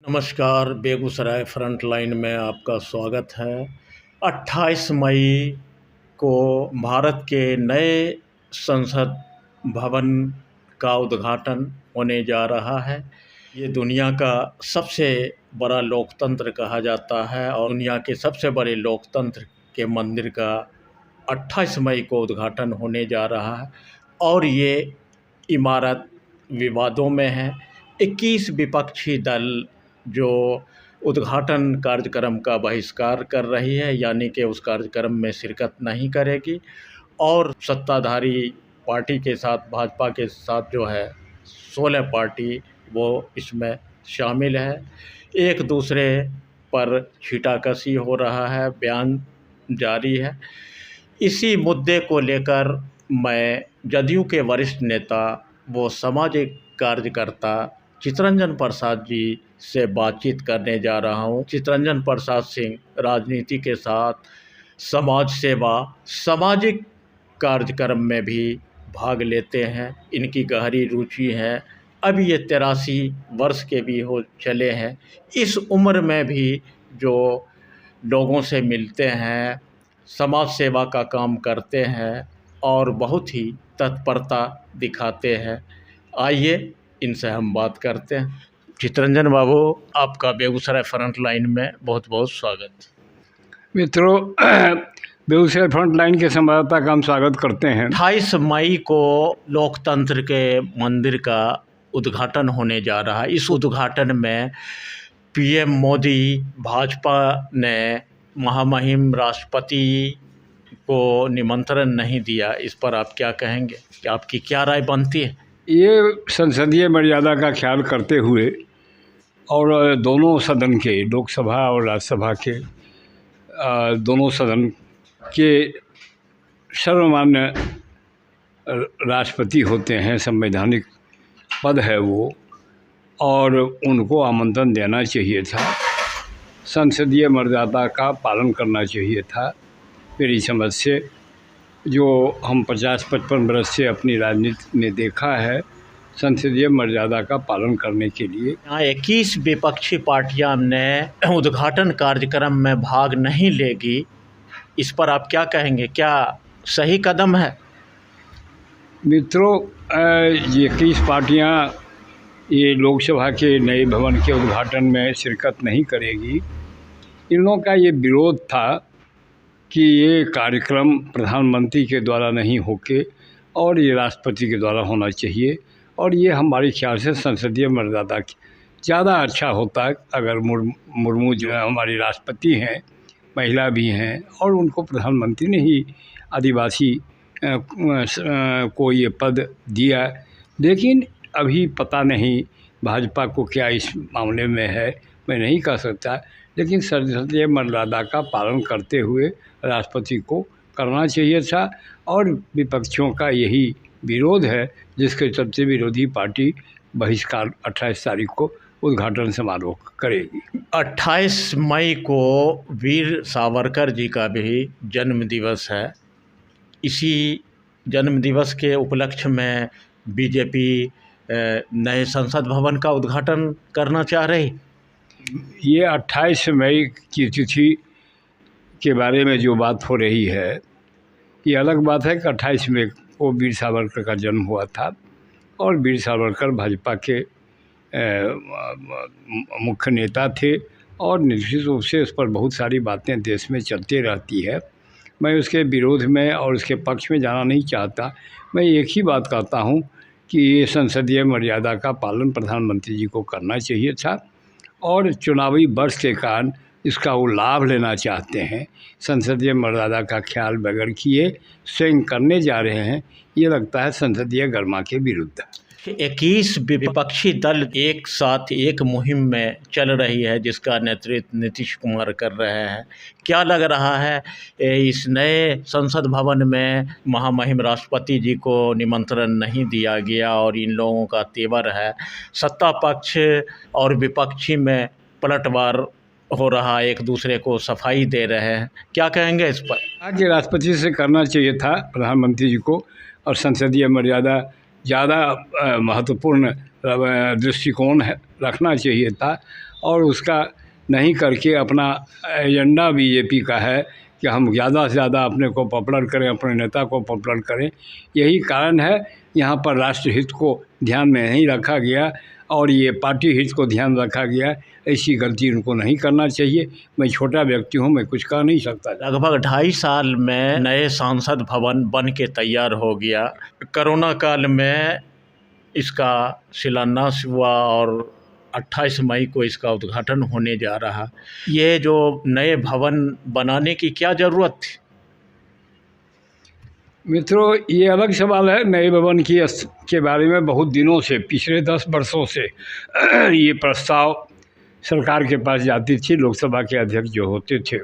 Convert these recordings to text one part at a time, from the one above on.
नमस्कार, Begusarai front line में आपका स्वागत है। 28 मई को भारत के नए संसद भवन का उद्घाटन होने जा रहा है। ये दुनिया का सबसे बड़ा लोकतंत्र कहा जाता है और दुनिया के सबसे बड़े लोकतंत्र के मंदिर का 28 मई को उद्घाटन होने जा रहा है और ये इमारत विवादों में है। 21 विपक्षी दल जो उद्घाटन कार्यक्रम का बहिष्कार कर रही है, यानी कि उस कार्यक्रम में शिरकत नहीं करेगी, और सत्ताधारी पार्टी के साथ भाजपा के साथ जो है 16 पार्टी वो इसमें शामिल है। एक दूसरे पर छीटाकशी हो रहा है, बयान जारी है। इसी मुद्दे को लेकर मैं जदयू के वरिष्ठ नेता वो सामाजिक कार्यकर्ता चितरंजन प्रसाद जी से बातचीत करने जा रहा हूँ। चितरंजन प्रसाद सिंह राजनीति के साथ समाज सेवा, सामाजिक कार्यक्रम में भी भाग लेते हैं। इनकी गहरी रुचि है। अब ये 83 वर्ष के भी हो चले हैं। इस उम्र में भी जो लोगों से मिलते हैं, समाज सेवा का काम करते हैं और बहुत ही तत्परता दिखाते हैं। आइए इनसे हम बात करते हैं। चितरंजन बाबू, आपका बेगूसराय फ्रंट लाइन में बहुत बहुत स्वागत। मित्रों, बेगूसराय फ्रंट लाइन के संवाददाता का हम स्वागत करते हैं। 28 मई को लोकतंत्र के मंदिर का उद्घाटन होने जा रहा है। इस उद्घाटन में पीएम मोदी, भाजपा ने महामहिम राष्ट्रपति को निमंत्रण नहीं दिया। इस पर आप क्या कहेंगे? कि आपकी क्या राय बनती है? ये संसदीय मर्यादा का ख्याल करते हुए और दोनों सदन के, लोकसभा और राज्यसभा के दोनों सदन के सर्वमान्य राष्ट्रपति होते हैं, संवैधानिक पद है वो, और उनको आमंत्रण देना चाहिए था। संसदीय मर्यादा का पालन करना चाहिए था। मेरी समझ से जो हम 50-55 वर्ष से अपनी राजनीति में देखा है, संसदीय मर्यादा का पालन करने के लिए यहाँ 21 विपक्षी पार्टियां ने उद्घाटन कार्यक्रम में भाग नहीं लेगी। इस पर आप क्या कहेंगे? क्या सही कदम है? मित्रों, ये 21 पार्टियां ये लोकसभा के नए भवन के उद्घाटन में शिरकत नहीं करेगी। इन लोगों का ये विरोध था कि ये कार्यक्रम प्रधानमंत्री के द्वारा नहीं होके और ये राष्ट्रपति के द्वारा होना चाहिए, और ये हमारे ख्याल से संसदीय मर्यादा ज़्यादा अच्छा होता है अगर मुर्मू जो है हमारी राष्ट्रपति हैं, महिला भी हैं, और उनको प्रधानमंत्री ने ही आदिवासी को ये पद दिया। लेकिन अभी पता नहीं भाजपा को क्या इस मामले में है, मैं नहीं कह सकता। लेकिन संसदीय मर्यादा का पालन करते हुए राष्ट्रपति को करना चाहिए था, और विपक्षियों का यही विरोध है जिसके चलते विरोधी पार्टी बहिष्कार 28 तारीख को उद्घाटन समारोह करेगी। 28 मई को वीर सावरकर जी का भी जन्म दिवस है। इसी जन्म दिवस के उपलक्ष्य में बीजेपी नए संसद भवन का उद्घाटन करना चाह रही। ये 28 मई की तिथि के बारे में जो बात हो रही है, ये अलग बात है कि 28 मई को वीर सावरकर का जन्म हुआ था, और वीर सावरकर भाजपा के मुख्य नेता थे, और निश्चित रूप से उस पर बहुत सारी बातें देश में चलती रहती है। मैं उसके विरोध में और उसके पक्ष में जाना नहीं चाहता। मैं एक ही बात कहता हूँ कि ये संसदीय मर्यादा का पालन प्रधानमंत्री जी को करना चाहिए था, और चुनावी वर्ष के कारण इसका वो लाभ लेना चाहते हैं। संसदीय मर्यादा का ख्याल बगैर किए स्वयं करने जा रहे हैं। ये लगता है संसदीय गरिमा के विरुद्ध। 21 विपक्षी दल एक साथ एक मुहिम में चल रही है, जिसका नेतृत्व नीतीश कुमार कर रहे हैं। क्या लग रहा है इस नए संसद भवन में महामहिम राष्ट्रपति जी को निमंत्रण नहीं दिया गया और इन लोगों का तेवर है, सत्ता पक्ष और विपक्षी में पलटवार हो रहा, एक दूसरे को सफाई दे रहे हैं? क्या कहेंगे इस पर? आगे राष्ट्रपति से करना चाहिए था प्रधानमंत्री जी को, और संसदीय मर्यादा ज़्यादा महत्वपूर्ण दृष्टिकोण रखना चाहिए था, और उसका नहीं करके अपना एजेंडा बीजेपी का है कि हम ज़्यादा से ज़्यादा अपने को पॉपुलर करें, अपने नेता को पॉपुलर करें। यही कारण है यहाँ पर राष्ट्र हित को ध्यान में नहीं रखा गया और ये पार्टी हित को ध्यान रखा गया। ऐसी गलती उनको नहीं करना चाहिए। मैं छोटा व्यक्ति हूँ, मैं कुछ कह नहीं सकता। लगभग 2.5 साल में नए संसद भवन बन के तैयार हो गया। कोरोना काल में इसका शिलान्यास हुआ और 28 मई को इसका उद्घाटन होने जा रहा। ये जो नए भवन बनाने की क्या ज़रूरत थी? मित्रों, ये अलग सवाल है। नए भवन के बारे में बहुत दिनों से, पिछले 10 वर्षों से ये प्रस्ताव सरकार के पास जाती थी। लोकसभा के अध्यक्ष जो होते थे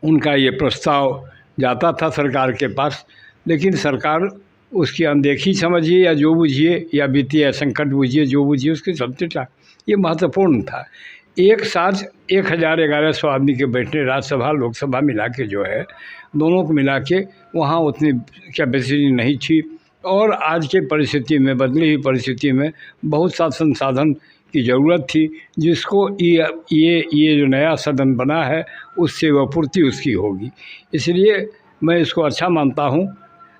उनका ये प्रस्ताव जाता था सरकार के पास, लेकिन सरकार उसकी अनदेखी समझिए या जो बुझिए, या वित्तीय संकट बुझिए, जो बुझिए, उसके चलते था। ये महत्वपूर्ण था। एक साथ 1100 आदमी के बैठने, राज्यसभा लोकसभा मिला के जो है, दोनों को मिला के वहाँ उतनी कैपेसिटी नहीं थी। और आज के परिस्थिति में, बदली हुई परिस्थिति में बहुत सा संसाधन की ज़रूरत थी, जिसको ये जो नया सदन बना है उससे वह पूर्ति उसकी होगी। इसलिए मैं इसको अच्छा मानता हूँ,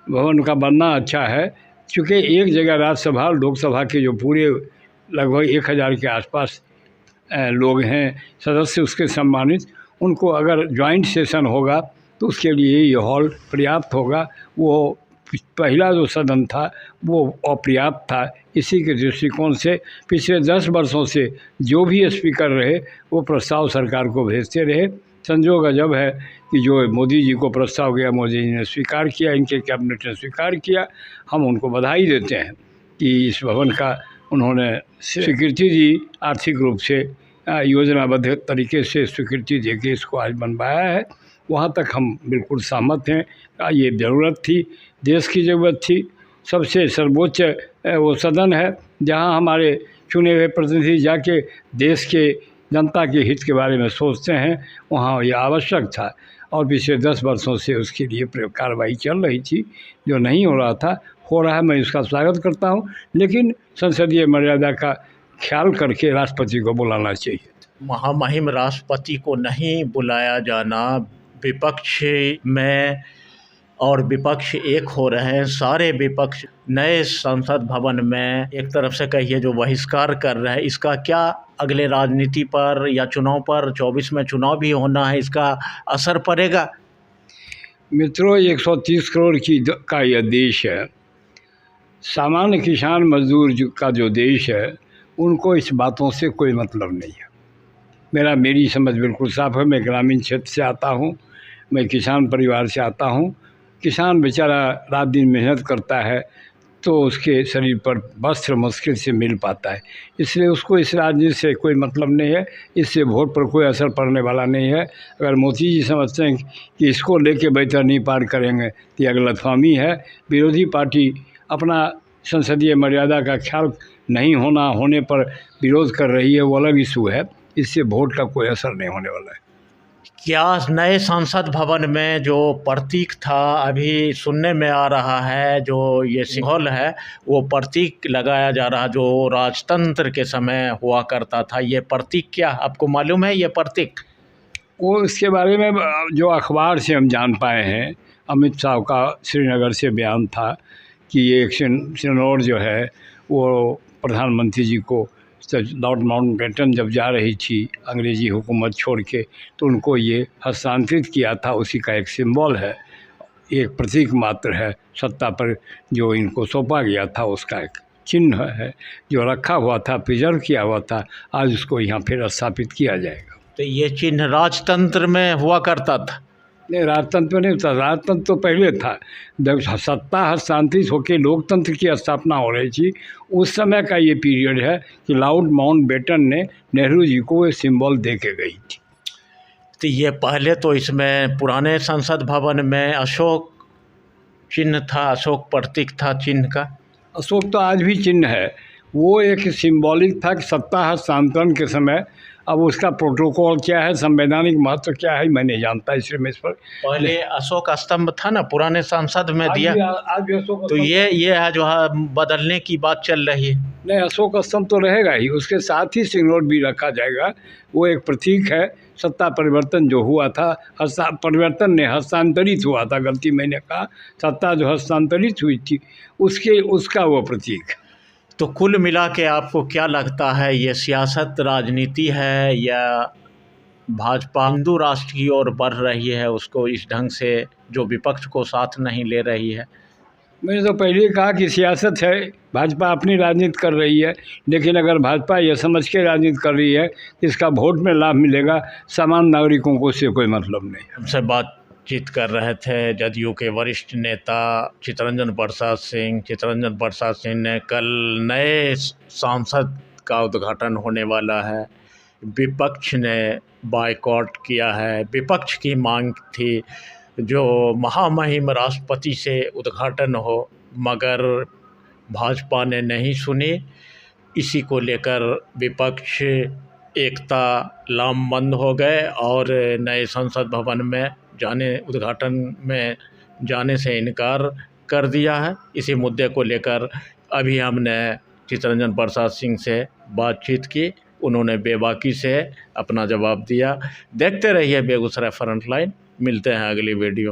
भवन का बनना अच्छा है। क्योंकि एक जगह राज्यसभा लोकसभा के जो पूरे लगभग 1000 के आसपास लोग हैं सदस्य उसके सम्मानित, उनको अगर जॉइंट सेशन होगा तो उसके लिए ये हॉल पर्याप्त होगा। वो पहला जो सदन था वो अपर्याप्त था। इसी के दृष्टिकोण से पिछले 10 वर्षों से जो भी स्पीकर रहे वो प्रस्ताव सरकार को भेजते रहे। संजोग अजब है कि जो मोदी जी को प्रस्ताव गया, मोदी जी ने स्वीकार किया, इनके कैबिनेट ने स्वीकार किया। हम उनको बधाई देते हैं कि इस भवन का उन्होंने स्वीकृति दी, आर्थिक रूप से योजनाबद्ध तरीके से स्वीकृति देके इसको आज बनवाया है। वहाँ तक हम बिल्कुल सहमत हैं। ये ज़रूरत थी, देश की ज़रूरत थी। सबसे सर्वोच्च वो सदन है जहाँ हमारे चुने हुए प्रतिनिधि जाके देश के जनता के हित के बारे में सोचते हैं। वहाँ ये आवश्यक था और पिछले 10 वर्षों से उसके लिए कार्रवाई चल रही थी, जो नहीं हो रहा था, हो रहा है। मैं इसका स्वागत करता हूँ, लेकिन संसदीय मर्यादा का ख्याल करके राष्ट्रपति को बुलाना चाहिए। महामहिम राष्ट्रपति को नहीं बुलाया जाना, विपक्ष में और विपक्ष एक हो रहे हैं। सारे विपक्ष नए संसद भवन में एक तरफ से कहिए जो बहिष्कार कर रहे हैं, इसका क्या अगले राजनीति पर या चुनाव पर, 24 में चुनाव भी होना है, इसका असर पड़ेगा? मित्रों, 130 करोड़ का यह देश है। सामान्य किसान मजदूर का जो देश है, उनको इस बातों से कोई मतलब नहीं है। मेरी समझ बिल्कुल साफ है। मैं ग्रामीण क्षेत्र से आता हूँ, मैं किसान परिवार से आता हूँ। किसान बेचारा रात दिन मेहनत करता है तो उसके शरीर पर वस्त्र मुश्किल से मिल पाता है, इसलिए उसको इस राजनीति से कोई मतलब नहीं है। इससे वोट पर कोई असर पड़ने वाला नहीं है। अगर मोदी जी समझते हैं कि इसको लेके बैतरनी पार करेंगे तो यह गलतफहमी है। विरोधी पार्टी अपना संसदीय मर्यादा का ख्याल नहीं होने पर विरोध कर रही है, वो अलग इशू है। इससे वोट का कोई असर नहीं होने वाला है। क्या नए संसद भवन में जो प्रतीक था, अभी सुनने में आ रहा है जो ये सिंबल है वो प्रतीक लगाया जा रहा जो राजतंत्र के समय हुआ करता था, ये प्रतीक क्या आपको मालूम है? ये प्रतीक वो इसके बारे में जो अखबार से हम जान पाए हैं, अमित शाह का श्रीनगर से बयान था कि ये एक सिनोर जो है वो प्रधानमंत्री जी को लॉर्ड माउंटबेटन जब जा रही थी अंग्रेज़ी हुकूमत छोड़ के, तो उनको ये हस्तांतरित किया था। उसी का एक सिंबल है, एक प्रतीक मात्र है। सत्ता पर जो इनको सौंपा गया था उसका एक चिन्ह है जो रखा हुआ था, प्रिजर्व किया हुआ था। आज उसको यहाँ फिर स्थापित किया जाएगा। तो ये चिन्ह राजतंत्र में हुआ करता था? नहीं, राजतंत्र में नहीं था। राजतंत्र तो पहले था, जब सत्ता हस्तांतरित होकर लोकतंत्र की स्थापना हो रही थी, उस समय का ये पीरियड है कि लॉर्ड माउंटबेटन ने नेहरू जी को ये सिंबल दे के गई थी। तो ये पहले तो इसमें पुराने संसद भवन में अशोक चिन्ह था, अशोक प्रतीक था चिन्ह का। अशोक तो आज भी चिन्ह है, वो एक सिंबॉलिक था कि सत्ता हस्तांतरण के समय अब उसका प्रोटोकॉल क्या है, संवैधानिक महत्व क्या है, मैं नहीं जानता इसलिए मैं इस पर पहले अशोक स्तंभ था ना, पुराने सांसद में दिया, आज भी अशोक तो स्तंभ ये है जो है बदलने की बात चल रही है। नहीं, अशोक स्तंभ तो रहेगा ही, उसके साथ ही सिग्नल भी रखा जाएगा। वो एक प्रतीक है, सत्ता परिवर्तन जो हुआ था, परिवर्तन ने हस्तांतरित हुआ था, गलती मैंने कहा, सत्ता जो हस्तांतरित हुई थी उसका वो प्रतीक। तो कुल मिला के आपको क्या लगता है, ये सियासत राजनीति है या भाजपा हिंदू राष्ट्र की ओर बढ़ रही है, उसको इस ढंग से जो विपक्ष को साथ नहीं ले रही है? मैंने तो पहले ही कहा कि सियासत है, भाजपा अपनी राजनीति कर रही है, लेकिन अगर भाजपा यह समझ के राजनीति कर रही है कि इसका वोट में लाभ मिलेगा, सामान्य नागरिकों को उससे कोई मतलब नहीं। हमसे बातचीत कर रहे थे जदयू के वरिष्ठ नेता चित्तरंजन प्रसाद सिंह ने कल नए सांसद का उद्घाटन होने वाला है, विपक्ष ने बायकॉट किया है। विपक्ष की मांग थी जो महामहिम राष्ट्रपति से उद्घाटन हो, मगर भाजपा ने नहीं सुनी। इसी को लेकर विपक्ष एकता लामबंद हो गए और नए संसद भवन में उद्घाटन में जाने से इनकार कर दिया है। इसी मुद्दे को लेकर अभी हमने चित्तरंजन प्रसाद सिंह से बातचीत की, उन्होंने बेबाकी से अपना जवाब दिया। देखते रहिए बेगूसराय फ्रंटलाइन, मिलते हैं अगली वीडियो।